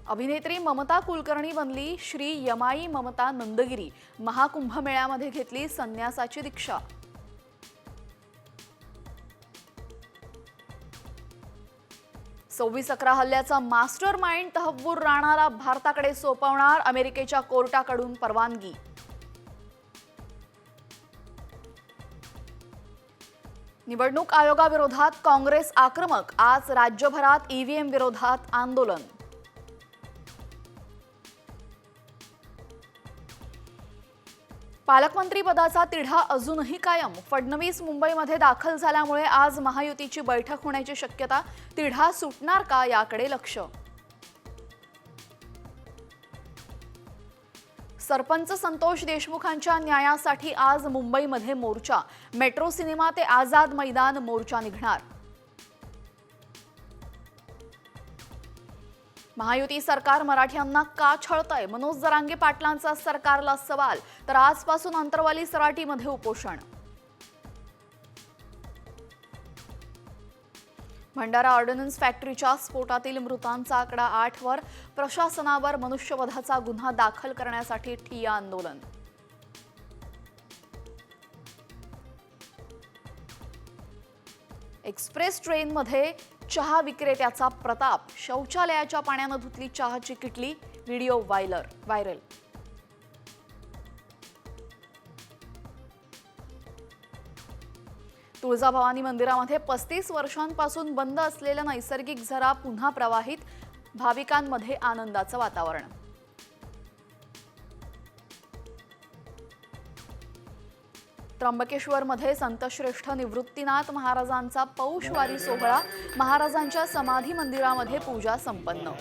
अभिनेत्री ममता कुलकर्णी बनली श्री यमाई ममता नंदगिरी। महाकुंभमेळ्यामध्ये घेतली संन्यासाची दीक्षा। सव्वीस अकरा हल्ल्याचा मास्टर माइंड तहव्वूर राणाला भारताकडे सोपवणार अमेरिकेच्या कोर्टाकडून परवानगी। निवडणूक आयोगाविरोधात काँग्रेस आक्रमक। आज राज्यभरात ईव्हीएम विरोधात आंदोलन। पालकमंत्री पदाचा तिढा अजूनही कायम। फडणवीस मुंबईमध्ये दाखल झाल्यामुळे आज महायुतीची बैठक होण्याची शक्यता। तिढा सुटणार का याकडे लक्ष। सरपंच संतोष देशमुखांच्या न्यायासाठी आज मुंबईमध्ये मोर्चा। मेट्रो सिनेमा ते आझाद मैदान मोर्चा निघणार। महायुती सरकार मराठ्यांना का छळतंय? मनोज जरांगे पाटलांचा सरकारला सवाल। तर आजपासून अंतरवाली सराटीमध्ये उपोषण। भंडारा ऑर्डिनन्स फॅक्टरीच्या स्फोटातील मृतांचा आकडा 8 वर। प्रशासनावर मनुष्यवधाचा गुन्हा दाखल करण्यासाठी ठिय्या आंदोलन। एक्सप्रेस ट्रेनमध्ये चहा विक्रेत्याचा प्रताप। शौचालयाच्या पाण्याने धुतली चहाची किटली। Video viral. तुळजाभवानी मंदिरामध्ये 35 वर्षांपासून बंद असलेला नैसर्गिक झरा पुन्हा प्रवाहित। भाविकांमध्ये आनंदाचं वातावरण। त्र्यंबकेश्वरमध्ये संतश्रेष्ठ निवृत्तीनाथ महाराजांचा पौषवारी सोहळा। महाराजांच्या समाधी मंदिरामध्ये पूजा संपन्न।